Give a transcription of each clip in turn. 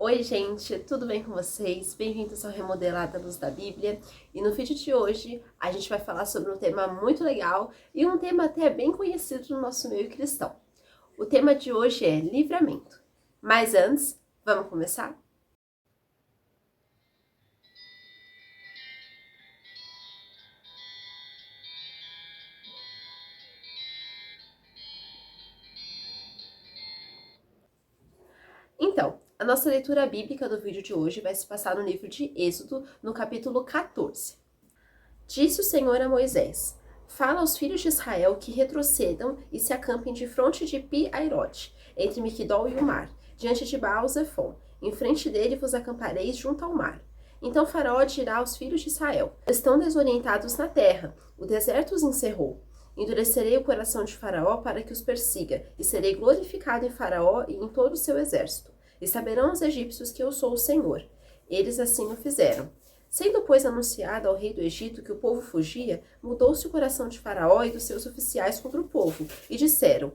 Oi gente, tudo bem com vocês? Bem-vindos ao Remodelada Luz da Bíblia. E no vídeo de hoje a gente vai falar sobre um tema muito legal e um tema até bem conhecido no nosso meio cristão. O tema de hoje é livramento. Mas antes, vamos começar? Então, a nossa leitura bíblica do vídeo de hoje vai se passar no livro de Êxodo, no capítulo 14. Disse o Senhor a Moisés: Fala aos filhos de Israel que retrocedam e se acampem de fronte de Pi-Airote, entre Migdol e o mar, diante de Baal-Zefon. Em frente dele vos acampareis junto ao mar. Então Faraó dirá aos filhos de Israel: Estão desorientados na terra, o deserto os encerrou. Endurecerei o coração de Faraó para que os persiga, e serei glorificado em Faraó e em todo o seu exército. E saberão os egípcios que eu sou o Senhor. Eles assim o fizeram. Sendo, pois, anunciado ao rei do Egito que o povo fugia, mudou-se o coração de Faraó e dos seus oficiais contra o povo, e disseram: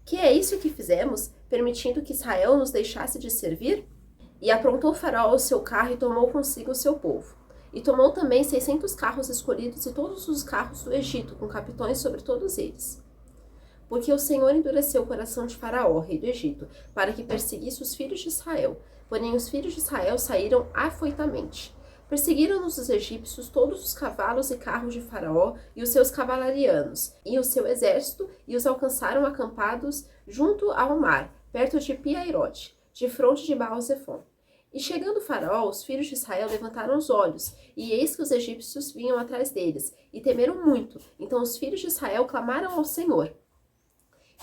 Que é isso que fizemos, permitindo que Israel nos deixasse de servir? E aprontou Faraó o seu carro e tomou consigo o seu povo. E tomou também 600 carros escolhidos e todos os carros do Egito, com capitões sobre todos eles. Porque o Senhor endureceu o coração de Faraó, rei do Egito, para que perseguisse os filhos de Israel. Porém os filhos de Israel saíram afoitamente. Perseguiram-nos os egípcios todos os cavalos e carros de Faraó e os seus cavalarianos, e o seu exército, e os alcançaram acampados junto ao mar, perto de Pi-Airote, de fronte de Baal-Zefon. E chegando Faraó, os filhos de Israel levantaram os olhos, e eis que os egípcios vinham atrás deles, e temeram muito. Então os filhos de Israel clamaram ao Senhor.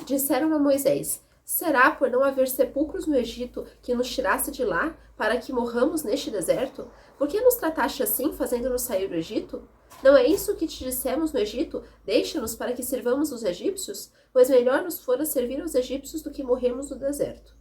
E disseram a Moisés: Será por não haver sepulcros no Egito que nos tirasse de lá, para que morramos neste deserto? Por que nos trataste assim, fazendo-nos sair do Egito? Não é isso que te dissemos no Egito? Deixa-nos para que sirvamos os egípcios? Pois melhor nos fora servir aos egípcios do que morrermos no deserto.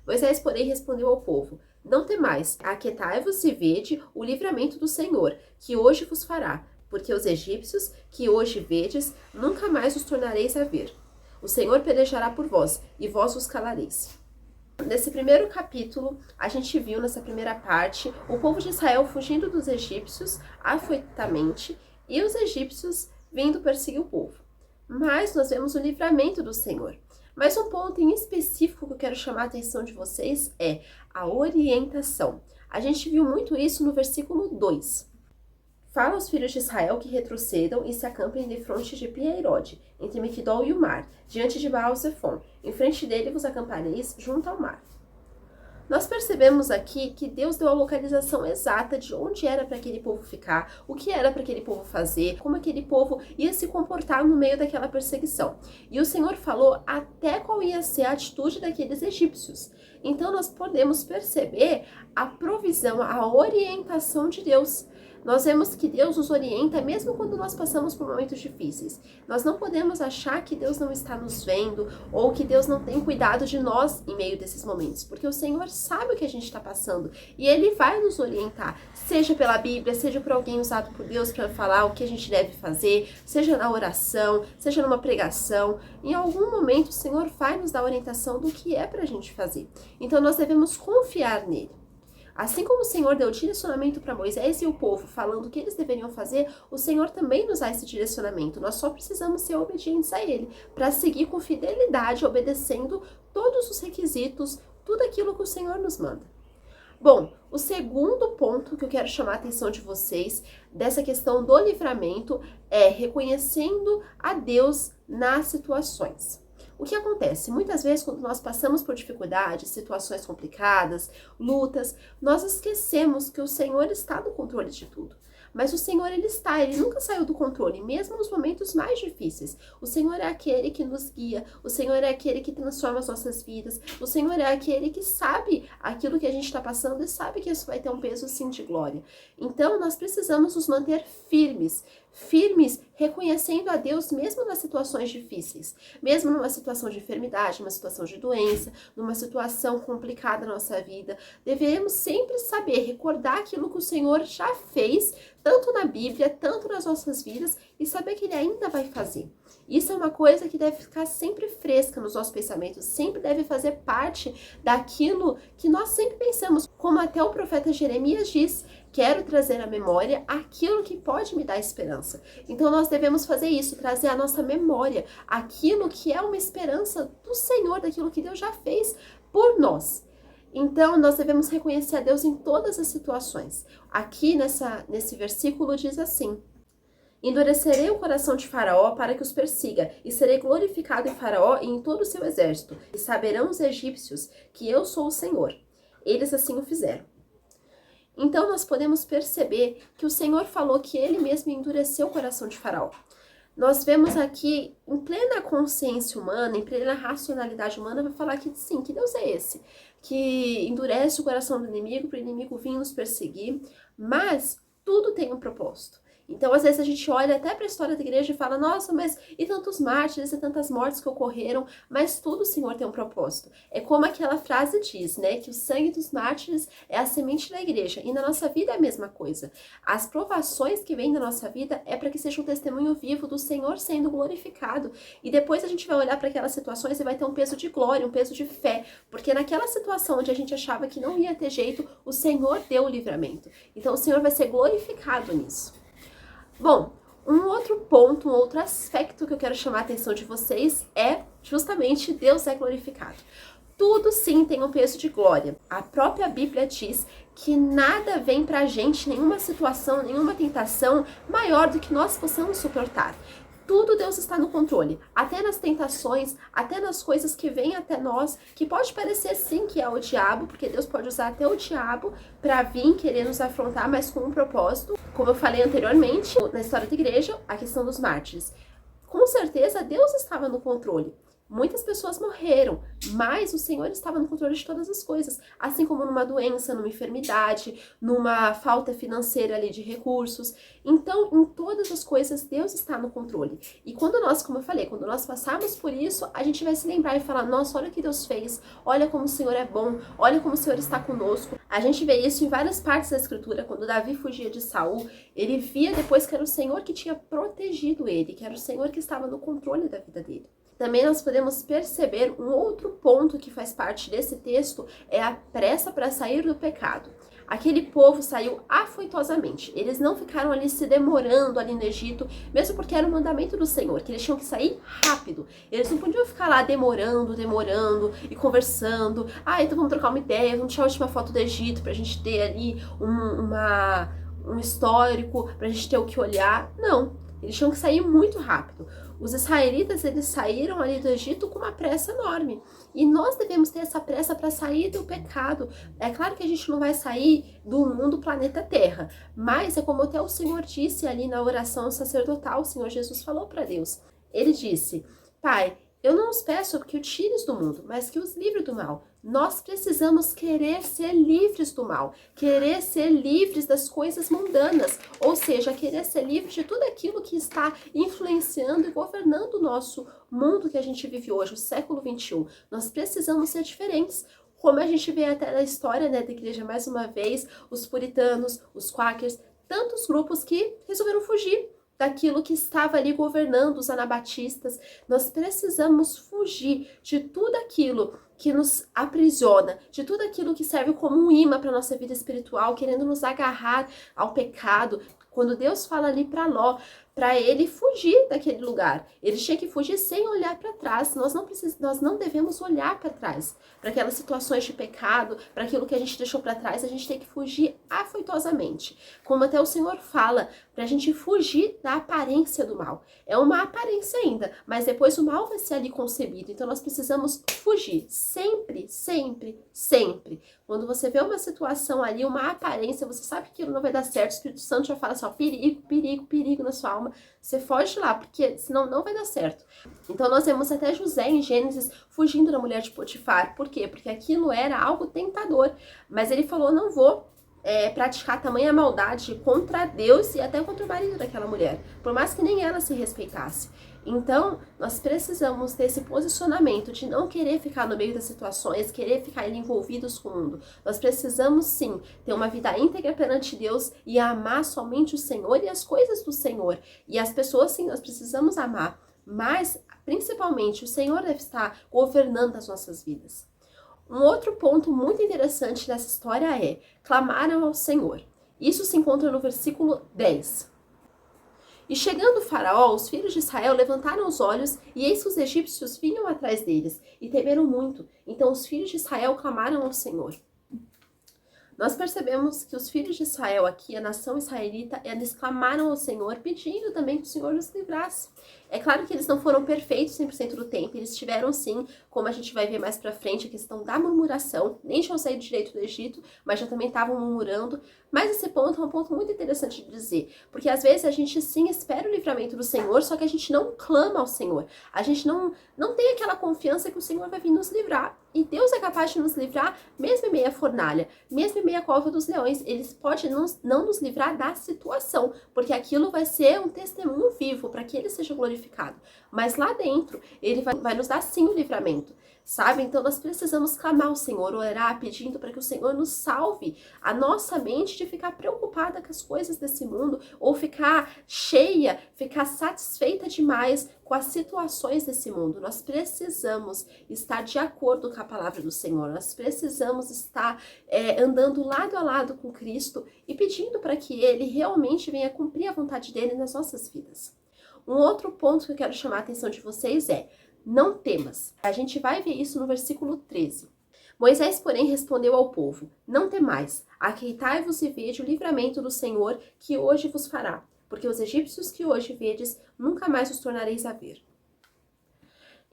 Moisés, porém, respondeu ao povo: Não temais, aquietai-vos e vede o livramento do Senhor, que hoje vos fará, porque os egípcios, que hoje vedes, nunca mais os tornareis a ver. O Senhor pelejará por vós, e vós os calareis. Nesse primeiro capítulo, a gente viu nessa primeira parte o povo de Israel fugindo dos egípcios afoitamente e os egípcios vindo perseguir o povo. Mas nós vemos o livramento do Senhor. Mas um ponto em específico que eu quero chamar a atenção de vocês é a orientação. A gente viu muito isso no versículo 2. Fala aos filhos de Israel que retrocedam e se acampem de fronte de Pi-Airote, entre Migdol e o mar, diante de Baal-Zefon. Em frente dele vos acampareis junto ao mar. Nós percebemos aqui que Deus deu a localização exata de onde era para aquele povo ficar, o que era para aquele povo fazer, como aquele povo ia se comportar no meio daquela perseguição. E o Senhor falou até qual ia ser a atitude daqueles egípcios. Então nós podemos perceber a provisão, a orientação de Deus. Nós vemos que Deus nos orienta mesmo quando nós passamos por momentos difíceis. Nós não podemos achar que Deus não está nos vendo ou que Deus não tem cuidado de nós em meio desses momentos, porque o Senhor sabe o que a gente está passando e Ele vai nos orientar, seja pela Bíblia, seja por alguém usado por Deus para falar o que a gente deve fazer, seja na oração, seja numa pregação. Em algum momento o Senhor vai nos dar orientação do que é para a gente fazer. Então nós devemos confiar nele. Assim como o Senhor deu direcionamento para Moisés e o povo, falando o que eles deveriam fazer, o Senhor também nos dá esse direcionamento. Nós só precisamos ser obedientes a Ele, para seguir com fidelidade, obedecendo todos os requisitos, tudo aquilo que o Senhor nos manda. Bom, o segundo ponto que eu quero chamar a atenção de vocês, dessa questão do livramento, é reconhecendo a Deus nas situações. O que acontece? Muitas vezes, quando nós passamos por dificuldades, situações complicadas, lutas, nós esquecemos que o Senhor está no controle de tudo. Mas o Senhor, Ele nunca saiu do controle, mesmo nos momentos mais difíceis. O Senhor é aquele que nos guia, o Senhor é aquele que transforma as nossas vidas, o Senhor é aquele que sabe aquilo que a gente está passando e sabe que isso vai ter um peso sim de glória. Então, nós precisamos nos manter firmes, firmes, reconhecendo a Deus mesmo nas situações difíceis, mesmo numa situação de enfermidade, numa situação de doença, numa situação complicada na nossa vida. Devemos sempre saber, recordar aquilo que o Senhor já fez, tanto na Bíblia, tanto nas nossas vidas, e saber que Ele ainda vai fazer. Isso é uma coisa que deve ficar sempre fresca nos nossos pensamentos, sempre deve fazer parte daquilo que nós sempre pensamos, como até o profeta Jeremias diz: quero trazer à memória aquilo que pode me dar esperança. Então nós devemos fazer isso, trazer à nossa memória aquilo que é uma esperança do Senhor, daquilo que Deus já fez por nós. Então nós devemos reconhecer a Deus em todas as situações. Aqui nesse versículo diz assim: endurecerei o coração de Faraó para que os persiga, e serei glorificado em Faraó e em todo o seu exército, e saberão os egípcios que eu sou o Senhor. Eles assim o fizeram. Então nós podemos perceber que o Senhor falou que Ele mesmo endureceu o coração de Faraó. Nós vemos aqui, em plena consciência humana, em plena racionalidade humana, vai falar que sim, que Deus é esse, que endurece o coração do inimigo para o inimigo vir nos perseguir, mas tudo tem um propósito. Então, às vezes a gente olha até para a história da igreja e fala: nossa, mas e tantos mártires e tantas mortes que ocorreram? Mas tudo, Senhor, tem um propósito. É como aquela frase diz, né? Que o sangue dos mártires é a semente da igreja. E na nossa vida é a mesma coisa. As provações que vêm na nossa vida é para que seja um testemunho vivo do Senhor sendo glorificado. E depois a gente vai olhar para aquelas situações e vai ter um peso de glória, um peso de fé. Porque naquela situação onde a gente achava que não ia ter jeito, o Senhor deu o livramento. Então o Senhor vai ser glorificado nisso. Bom, um outro ponto, um outro aspecto que eu quero chamar a atenção de vocês é justamente Deus é glorificado. Tudo sim tem um peso de glória. A própria Bíblia diz que nada vem pra gente, nenhuma situação, nenhuma tentação maior do que nós possamos suportar. Tudo Deus está no controle, até nas tentações, até nas coisas que vêm até nós, que pode parecer sim que é o diabo, porque Deus pode usar até o diabo para vir querer nos afrontar, mas com um propósito. Como eu falei anteriormente, na história da igreja, a questão dos mártires. Com certeza Deus estava no controle. Muitas pessoas morreram, mas o Senhor estava no controle de todas as coisas, assim como numa doença, numa enfermidade, numa falta financeira ali de recursos. Então, em todas as coisas, Deus está no controle. E quando nós, como eu falei, quando nós passarmos por isso, a gente vai se lembrar e falar: nossa, olha o que Deus fez, olha como o Senhor é bom, olha como o Senhor está conosco. A gente vê isso em várias partes da Escritura. Quando Davi fugia de Saul, ele via depois que era o Senhor que tinha protegido ele, que era o Senhor que estava no controle da vida dele. Também nós podemos perceber um outro ponto que faz parte desse texto, é a pressa para sair do pecado. Aquele povo saiu afoitosamente, eles não ficaram ali se demorando ali no Egito, mesmo porque era o mandamento do Senhor, que eles tinham que sair rápido. Eles não podiam ficar lá demorando e conversando. Então vamos trocar uma ideia, vamos tirar a última foto do Egito pra gente ter ali um histórico, pra gente ter o que olhar. Não, eles tinham que sair muito rápido. Os israelitas, eles saíram ali do Egito com uma pressa enorme. E nós devemos ter essa pressa para sair do pecado. É claro que a gente não vai sair do mundo planeta Terra, mas é como até o Senhor disse ali na oração sacerdotal, o Senhor Jesus falou para Deus. Ele disse: Pai, eu não os peço que o tires do mundo, mas que os livre do mal. Nós precisamos querer ser livres do mal, querer ser livres das coisas mundanas, ou seja, querer ser livre de tudo aquilo que está influenciando e governando o nosso mundo que a gente vive hoje, o século XXI. Nós precisamos ser diferentes. Como a gente vê até na história, né, da igreja, mais uma vez, os puritanos, os quakers, tantos grupos que resolveram fugir daquilo que estava ali governando, os anabatistas. Nós precisamos fugir de tudo aquilo que nos aprisiona, de tudo aquilo que serve como um imã para a nossa vida espiritual, querendo nos agarrar ao pecado. Quando Deus fala ali para Ló, para ele fugir daquele lugar, ele tinha que fugir sem olhar para trás. Nós não devemos olhar para trás, para aquelas situações de pecado, para aquilo que a gente deixou para trás. A gente tem que fugir afoitosamente, como até o Senhor fala, para a gente fugir da aparência do mal. É uma aparência ainda, mas depois o mal vai ser ali concebido. Então nós precisamos fugir sempre, sempre, sempre. Quando você vê uma situação ali, uma aparência, você sabe que aquilo não vai dar certo, o Espírito Santo já fala assim: ó, perigo, perigo, perigo na sua alma. Você foge de lá, porque senão não vai dar certo. Então nós vemos até José em Gênesis fugindo da mulher de Potifar. Por quê? Porque aquilo era algo tentador. Mas ele falou: não vou. praticar tamanha maldade contra Deus e até contra o marido daquela mulher, por mais que nem ela se respeitasse. Então, nós precisamos ter esse posicionamento de não querer ficar no meio das situações, querer ficar envolvidos com o mundo. Nós precisamos, sim, ter uma vida íntegra perante Deus e amar somente o Senhor e as coisas do Senhor. E as pessoas, sim, nós precisamos amar, mas, principalmente, o Senhor deve estar governando as nossas vidas. Um outro ponto muito interessante dessa história é: clamaram ao Senhor. Isso se encontra no versículo 10. E chegando o faraó, os filhos de Israel levantaram os olhos, e eis que os egípcios vinham atrás deles, e temeram muito. Então os filhos de Israel clamaram ao Senhor. Nós percebemos que os filhos de Israel aqui, a nação israelita, eles clamaram ao Senhor, pedindo também que o Senhor nos livrasse. É claro que eles não foram perfeitos 100% do tempo, eles tiveram sim, como a gente vai ver mais pra frente, a questão da murmuração, nem tinham saído direito do Egito, mas já também estavam murmurando. Mas esse ponto é um ponto muito interessante de dizer, porque às vezes a gente sim espera o livramento do Senhor, só que a gente não clama ao Senhor, a gente não tem aquela confiança que o Senhor vai vir nos livrar. E Deus é capaz de nos livrar mesmo em meia fornalha, mesmo em meia cova dos leões. Ele pode não nos livrar da situação, porque aquilo vai ser um testemunho vivo para que ele seja glorificado. Mas lá dentro, ele vai nos dar sim o livramento, sabe? Então nós precisamos clamar ao Senhor, orar, pedindo para que o Senhor nos salve a nossa mente de ficar preocupada com as coisas desse mundo, ou ficar cheia, ficar satisfeita demais com as situações desse mundo. Nós precisamos estar de acordo com a palavra do Senhor, nós precisamos estar andando lado a lado com Cristo e pedindo para que Ele realmente venha cumprir a vontade dEle nas nossas vidas. Um outro ponto que eu quero chamar a atenção de vocês é: não temas. A gente vai ver isso no versículo 13. Moisés, porém, respondeu ao povo: não temais, aqueitai-vos e vede o livramento do Senhor que hoje vos fará, porque os egípcios que hoje vedes, nunca mais os tornareis a ver.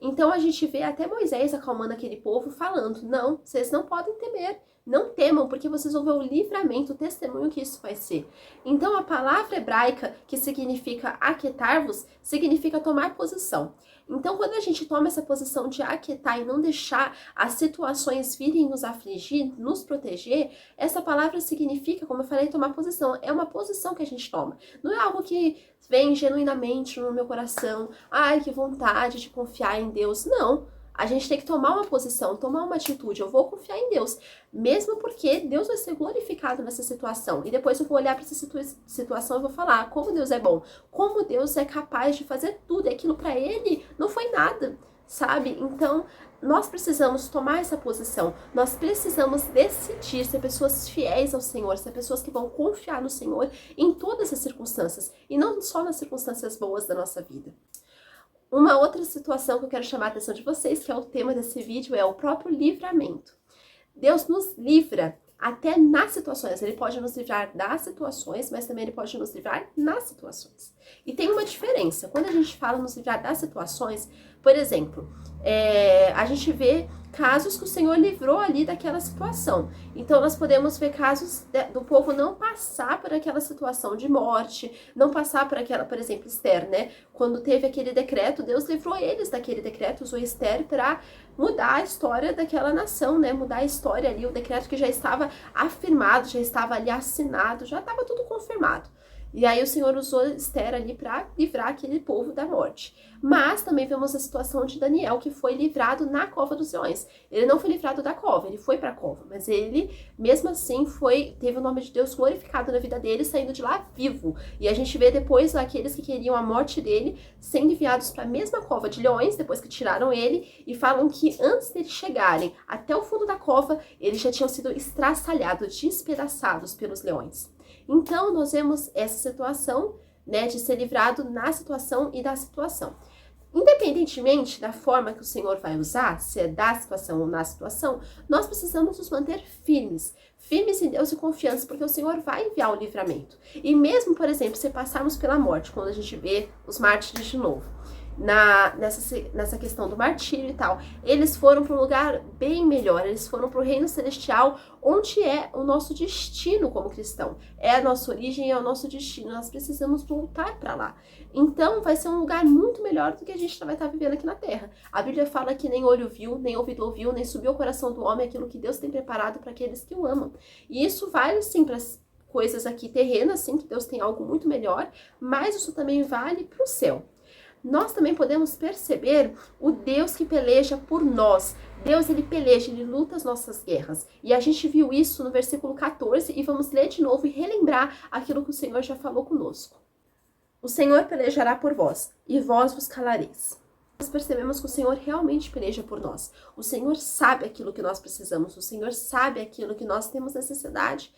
Então a gente vê até Moisés acalmando aquele povo, falando: não, vocês não podem temer, não temam, porque vocês vão ver o livramento, o testemunho que isso vai ser. Então a palavra hebraica que significa aquietar-vos, significa tomar posição. Então quando a gente toma essa posição de aquietar e não deixar as situações virem nos afligir, nos proteger, essa palavra significa, como eu falei, tomar posição. É uma posição que a gente toma. Não é algo que vem genuinamente no meu coração, ai, que vontade de confiar em Deus. Não. A gente tem que tomar uma posição, tomar uma atitude. Eu vou confiar em Deus, mesmo porque Deus vai ser glorificado nessa situação. E depois eu vou olhar para essa situação e vou falar como Deus é bom, como Deus é capaz de fazer tudo. E aquilo para Ele não foi nada, sabe? Então, nós precisamos tomar essa posição. Nós precisamos decidir ser pessoas fiéis ao Senhor, ser pessoas que vão confiar no Senhor em todas as circunstâncias, e não só nas circunstâncias boas da nossa vida. Uma outra situação que eu quero chamar a atenção de vocês, que é o tema desse vídeo, é o próprio livramento. Deus nos livra até nas situações. Ele pode nos livrar das situações, mas também Ele pode nos livrar nas situações. E tem uma diferença. Quando a gente fala nos livrar das situações, por exemplo, a gente vê casos que o Senhor livrou ali daquela situação. Então nós podemos ver casos do povo não passar por aquela situação de morte, não passar por aquela, por exemplo, Esther, né? Quando teve aquele decreto, Deus livrou eles daquele decreto, usou Esther para mudar a história daquela nação, né? Mudar a história ali, o decreto que já estava afirmado, já estava ali assinado, já estava tudo confirmado. E aí o Senhor usou Esther ali para livrar aquele povo da morte. Mas também vemos a situação de Daniel, que foi livrado na cova dos leões. Ele não foi livrado da cova, ele foi para a cova. Mas ele, mesmo assim, teve o nome de Deus glorificado na vida dele, saindo de lá vivo. E a gente vê depois aqueles que queriam a morte dele sendo enviados para a mesma cova de leões, depois que tiraram ele, e falam que antes deles chegarem até o fundo da cova, eles já tinham sido estraçalhados, despedaçados pelos leões. Então, nós vemos essa situação, né, de ser livrado na situação e da situação. Independentemente da forma que o Senhor vai usar, se é da situação ou na situação, nós precisamos nos manter firmes em Deus e confiança, porque o Senhor vai enviar o livramento. E mesmo, por exemplo, se passarmos pela morte, quando a gente vê os mártires de novo, nessa questão do martírio e tal. Eles foram para um lugar bem melhor, eles foram para o reino celestial, onde é o nosso destino como cristão. É a nossa origem, é o nosso destino. Nós precisamos voltar para lá. Então vai ser um lugar muito melhor do que a gente vai estar vivendo aqui na Terra. A Bíblia fala que nem olho viu, nem ouvido ouviu, nem subiu ao coração do homem aquilo que Deus tem preparado para aqueles que o amam. E isso vale sim para coisas aqui terrenas, sim, que Deus tem algo muito melhor, mas isso também vale para o céu. Nós também podemos perceber o Deus que peleja por nós. Deus, ele peleja, ele luta as nossas guerras. E a gente viu isso no versículo 14 e vamos ler de novo e relembrar aquilo que o Senhor já falou conosco. O Senhor pelejará por vós, e vós vos calareis. Nós percebemos que o Senhor realmente peleja por nós. O Senhor sabe aquilo que nós precisamos, o Senhor sabe aquilo que nós temos necessidade.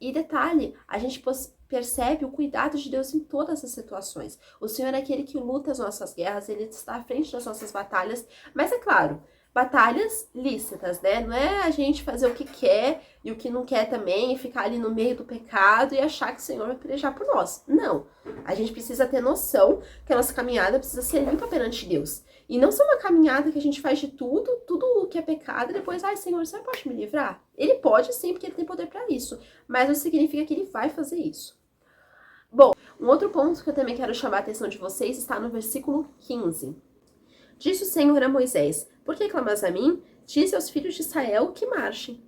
E detalhe, a gente percebe o cuidado de Deus em todas as situações. O Senhor é aquele que luta as nossas guerras, ele está à frente das nossas batalhas, mas é claro, batalhas lícitas, né? Não é a gente fazer o que quer e o que não quer também, e ficar ali no meio do pecado e achar que o Senhor vai pelejar por nós. Não. A gente precisa ter noção que a nossa caminhada precisa ser limpa perante Deus. E não ser uma caminhada que a gente faz de tudo o que é pecado, e depois, ai, Senhor, você pode me livrar? Ele pode sim, porque ele tem poder para isso, mas não significa que ele vai fazer isso. Bom, um outro ponto que eu também quero chamar a atenção de vocês está no versículo 15. Disse o Senhor a Moisés: por que clamas a mim? Dize aos filhos de Israel que marchem.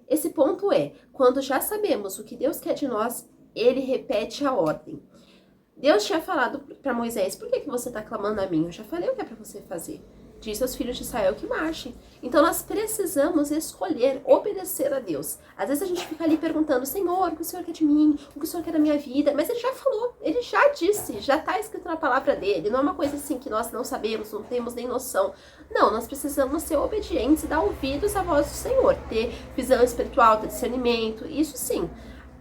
Esse ponto é, quando já sabemos o que Deus quer de nós, ele repete a ordem. Deus tinha falado para Moisés: por que você está clamando a mim? Eu já falei o que é para você fazer. Diz aos filhos de Israel que marchem. Então nós precisamos escolher obedecer a Deus. Às vezes a gente fica ali perguntando: Senhor, o que o Senhor quer de mim? O que o Senhor quer da minha vida? Mas ele já falou, ele já disse, já está escrito na palavra dele. Não é uma coisa assim que nós não sabemos, não temos nem noção. Não, nós precisamos ser obedientes e dar ouvidos à voz do Senhor. Ter visão espiritual, ter discernimento, isso sim.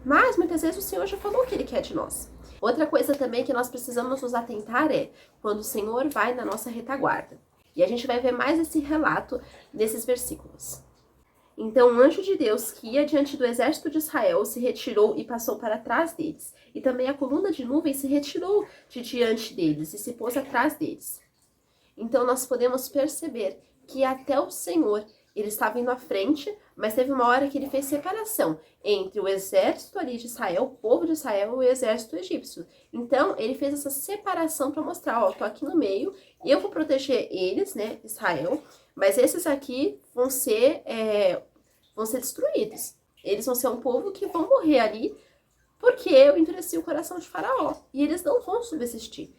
Mas muitas vezes o Senhor já falou o que ele quer de nós. Outra coisa também que nós precisamos nos atentar é quando o Senhor vai na nossa retaguarda. E a gente vai ver mais esse relato nesses versículos. Então o anjo de Deus que ia diante do exército de Israel se retirou e passou para trás deles. E também a coluna de nuvem se retirou de diante deles e se pôs atrás deles. Então nós podemos perceber que até o Senhor, ele estava indo à frente, mas teve uma hora que ele fez separação entre o exército ali de Israel, o povo de Israel e o exército egípcio. Então, ele fez essa separação para mostrar, ó, eu tô aqui no meio, eu vou proteger eles, né, Israel, mas esses aqui vão ser destruídos. Eles vão ser um povo que vão morrer ali, porque eu endureci o coração de Faraó, e eles não vão subsistir.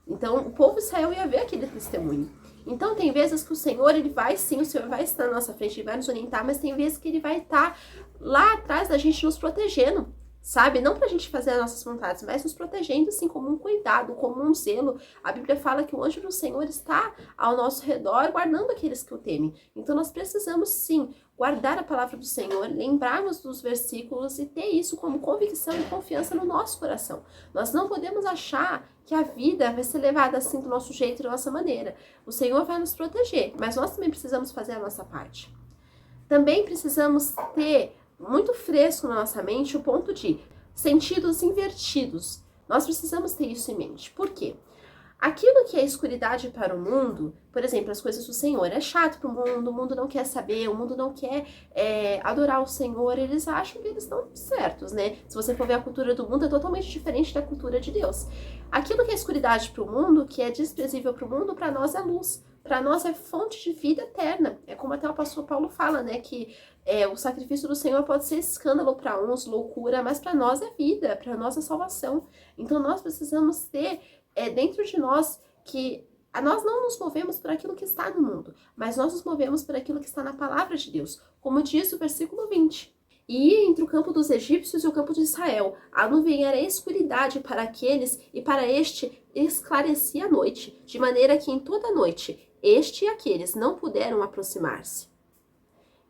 Então, o povo de Israel ia ver aquele testemunho. Então, tem vezes que o Senhor, ele vai sim, o Senhor vai estar na nossa frente, ele vai nos orientar, mas tem vezes que ele vai estar lá atrás da gente nos protegendo, sabe? Não pra gente fazer as nossas vontades, mas nos protegendo, assim, como um cuidado, como um zelo. A Bíblia fala que o anjo do Senhor está ao nosso redor, guardando aqueles que o temem. Então, nós precisamos, sim, guardar a palavra do Senhor, lembrarmos dos versículos e ter isso como convicção e confiança no nosso coração. Nós não podemos achar que a vida vai ser levada assim do nosso jeito, da nossa maneira. O Senhor vai nos proteger, mas nós também precisamos fazer a nossa parte. Também precisamos ter muito fresco na nossa mente o ponto de sentidos invertidos. Nós precisamos ter isso em mente. Por quê? Aquilo que é escuridade para o mundo, por exemplo, as coisas do Senhor, é chato para o mundo não quer saber, o mundo não quer adorar o Senhor, eles acham que eles estão certos, né? Se você for ver a cultura do mundo, é totalmente diferente da cultura de Deus. Aquilo que é escuridade para o mundo, que é desprezível para o mundo, para nós é luz. Para nós é fonte de vida eterna. É como até o pastor Paulo fala, né? Que o sacrifício do Senhor pode ser escândalo para uns, loucura, mas para nós é vida, para nós é salvação. Então nós precisamos ter dentro de nós que nós não nos movemos por aquilo que está no mundo, mas nós nos movemos por aquilo que está na palavra de Deus, como diz o versículo 20. E ia entre o campo dos egípcios e o campo de Israel. A nuvem era escuridade para aqueles, e para este esclarecia a noite, de maneira que em toda a noite este e aqueles não puderam aproximar-se.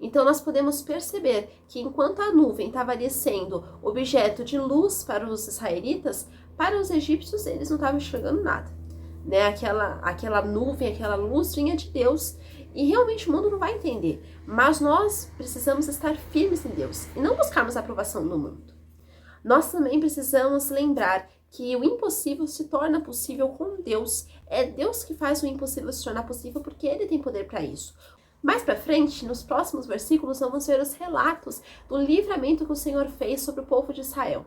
Então nós podemos perceber que enquanto a nuvem estava ali sendo objeto de luz para os israelitas, para os egípcios eles não estavam enxergando nada, né? Aquela nuvem, aquela luz vinha de Deus e realmente o mundo não vai entender. Mas nós precisamos estar firmes em Deus e não buscarmos a aprovação do mundo. Nós também precisamos lembrar que o impossível se torna possível com Deus. É Deus que faz o impossível se tornar possível porque Ele tem poder para isso. Mais para frente, nos próximos versículos, vamos ver os relatos do livramento que o Senhor fez sobre o povo de Israel.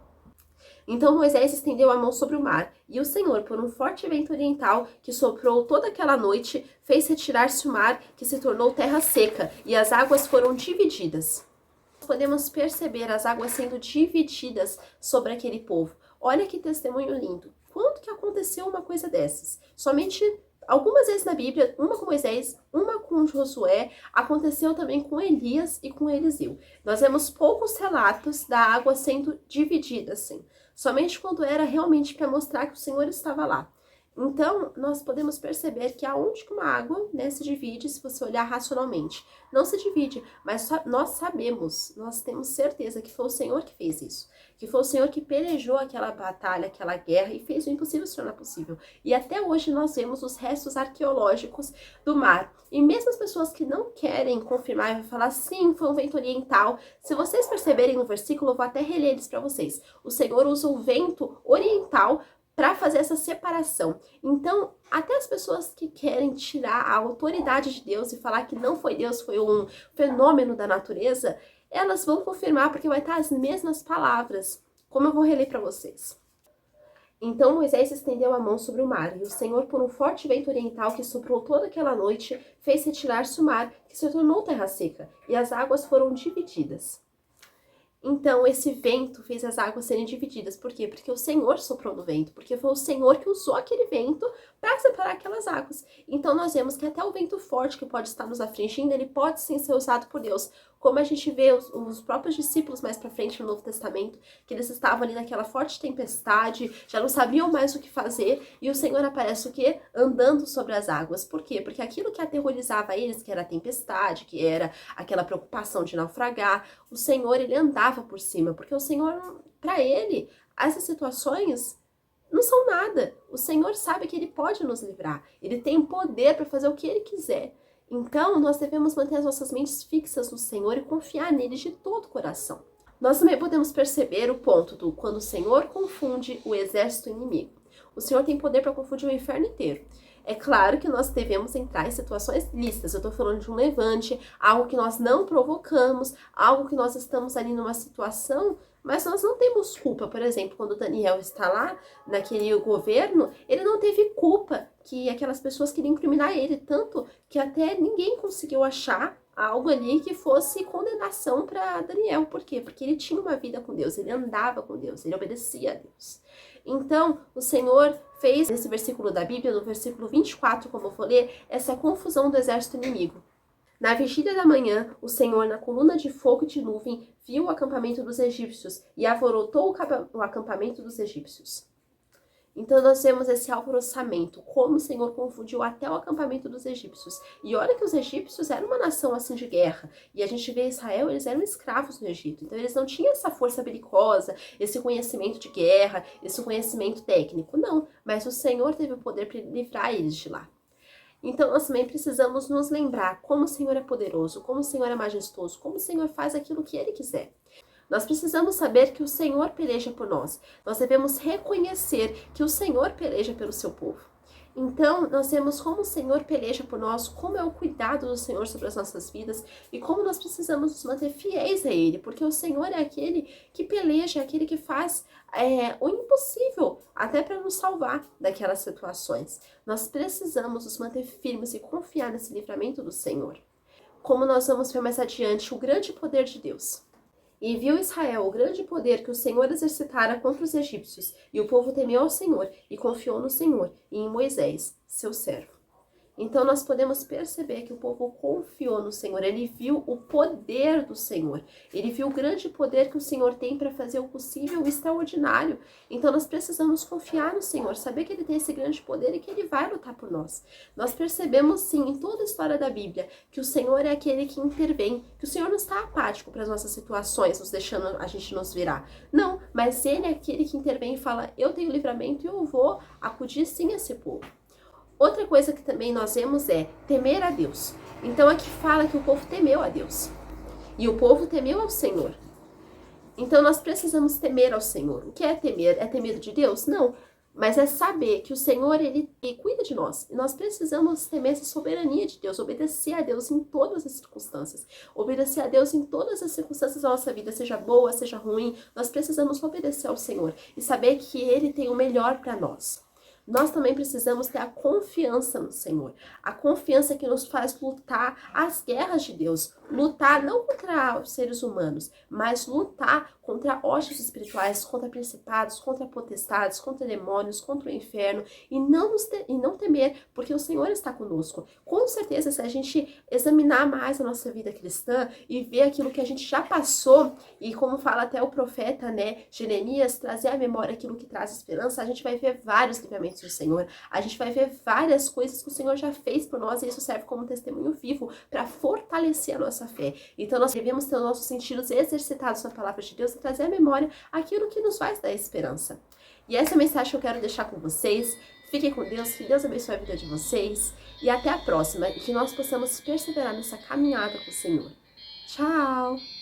Então Moisés estendeu a mão sobre o mar, e o Senhor, por um forte vento oriental que soprou toda aquela noite, fez retirar-se o mar, que se tornou terra seca, e as águas foram divididas. Podemos perceber as águas sendo divididas sobre aquele povo. Olha que testemunho lindo. Quando que aconteceu uma coisa dessas? Somente algumas vezes na Bíblia, uma com Moisés, uma com Josué, aconteceu também com Elias e com Eliseu. Nós vemos poucos relatos da água sendo dividida assim. Somente quando era realmente para mostrar que o Senhor estava lá. Então, nós podemos perceber que aonde que uma água, né, se divide, se você olhar racionalmente, não se divide, mas nós sabemos, nós temos certeza que foi o Senhor que fez isso, que foi o Senhor que pelejou aquela batalha, aquela guerra e fez o impossível se tornar possível. E até hoje nós vemos os restos arqueológicos do mar. E mesmo as pessoas que não querem confirmar e vão falar, sim, foi um vento oriental, se vocês perceberem no versículo, eu vou até reler eles para vocês. O Senhor usa o vento oriental para fazer essa separação. Então, até as pessoas que querem tirar a autoridade de Deus e falar que não foi Deus, foi um fenômeno da natureza, elas vão confirmar porque vai estar as mesmas palavras, como eu vou reler para vocês. Então Moisés estendeu a mão sobre o mar, e o Senhor, por um forte vento oriental que soprou toda aquela noite, fez retirar-se o mar, que se tornou terra seca, e as águas foram divididas. Então, esse vento fez as águas serem divididas. Por quê? Porque o Senhor soprou no vento. Porque foi o Senhor que usou aquele vento para separar aquelas águas. Então, nós vemos que até o vento forte que pode estar nos afligindo, ele pode sim ser usado por Deus. Como a gente vê os próprios discípulos mais para frente no Novo Testamento, que eles estavam ali naquela forte tempestade, já não sabiam mais o que fazer, e o Senhor aparece o quê? Andando sobre as águas. Por quê? Porque aquilo que aterrorizava eles, que era a tempestade, que era aquela preocupação de naufragar, o Senhor, ele andava por cima, porque o Senhor, para ele, essas situações não são nada. O Senhor sabe que ele pode nos livrar, ele tem poder para fazer o que ele quiser. Então, nós devemos manter as nossas mentes fixas no Senhor e confiar nele de todo o coração. Nós também podemos perceber o ponto do quando o Senhor confunde o exército inimigo. O Senhor tem poder para confundir o inferno inteiro. É claro que nós devemos entrar em situações lícitas. Eu estou falando de um levante, algo que nós não provocamos, algo que nós estamos ali numa situação, mas nós não temos culpa. Por exemplo, quando Daniel está lá, naquele governo, ele não teve culpa que aquelas pessoas queriam incriminar ele, tanto que até ninguém conseguiu achar algo ali que fosse condenação para Daniel. Por quê? Porque ele tinha uma vida com Deus, ele andava com Deus, ele obedecia a Deus. Então, o Senhor fez, nesse versículo da Bíblia, no versículo 24, como eu vou ler, essa confusão do exército inimigo. Na vigília da manhã, o Senhor, na coluna de fogo e de nuvem, viu o acampamento dos egípcios e alvorotou o acampamento dos egípcios. Então nós vemos esse alvoroçamento, como o Senhor confundiu até o acampamento dos egípcios. E olha que os egípcios eram uma nação assim de guerra. E a gente vê Israel, eles eram escravos no Egito. Então eles não tinham essa força belicosa, esse conhecimento de guerra, esse conhecimento técnico. Não, mas o Senhor teve o poder para livrar eles de lá. Então nós também precisamos nos lembrar como o Senhor é poderoso, como o Senhor é majestoso, como o Senhor faz aquilo que Ele quiser. Nós precisamos saber que o Senhor peleja por nós. Nós devemos reconhecer que o Senhor peleja pelo seu povo. Então, nós vemos como o Senhor peleja por nós, como é o cuidado do Senhor sobre as nossas vidas e como nós precisamos nos manter fiéis a Ele, porque o Senhor é aquele que peleja, é aquele que faz o impossível, até para nos salvar daquelas situações. Nós precisamos nos manter firmes e confiar nesse livramento do Senhor. Como nós vamos ver mais adiante, o grande poder de Deus. E viu Israel o grande poder que o Senhor exercitara contra os egípcios, e o povo temeu ao Senhor, e confiou no Senhor, e em Moisés, seu servo. Então nós podemos perceber que o povo confiou no Senhor, ele viu o poder do Senhor, ele viu o grande poder que o Senhor tem para fazer o possível e o extraordinário. Então nós precisamos confiar no Senhor, saber que ele tem esse grande poder e que ele vai lutar por nós. Nós percebemos sim, em toda a história da Bíblia, que o Senhor é aquele que intervém, que o Senhor não está apático para as nossas situações, nos deixando a gente nos virar. Não, mas ele é aquele que intervém e fala, eu tenho livramento e eu vou acudir sim a esse povo. Outra coisa que também nós vemos é temer a Deus. Então aqui fala que o povo temeu a Deus. E o povo temeu ao Senhor. Então nós precisamos temer ao Senhor. O que é temer? É ter medo de Deus? Não. Mas é saber que o Senhor, ele cuida de nós. E nós precisamos temer essa soberania de Deus, obedecer a Deus em todas as circunstâncias. Obedecer a Deus em todas as circunstâncias da nossa vida, seja boa, seja ruim. Nós precisamos obedecer ao Senhor e saber que Ele tem o melhor para nós. Nós também precisamos ter a confiança no Senhor. A confiança que nos faz lutar as guerras de Deus. Lutar não contra os seres humanos, mas lutar contra hostes espirituais, contra principados, contra potestades, contra demônios, contra o inferno. E não temer, porque o Senhor está conosco. Com certeza, se a gente examinar mais a nossa vida cristã e ver aquilo que a gente já passou, e como fala até o profeta, né, Jeremias, trazer à memória aquilo que traz esperança, a gente vai ver vários livramentos do Senhor. A gente vai ver várias coisas que o Senhor já fez por nós, e isso serve como testemunho vivo para fortalecer a nossa fé. Então nós devemos ter os nossos sentidos exercitados na palavra de Deus e trazer à memória aquilo que nos vai dar esperança. E essa é a mensagem que eu quero deixar com vocês. Fiquem com Deus, que Deus abençoe a vida de vocês. E até a próxima, e que nós possamos perseverar nessa caminhada com o Senhor. Tchau!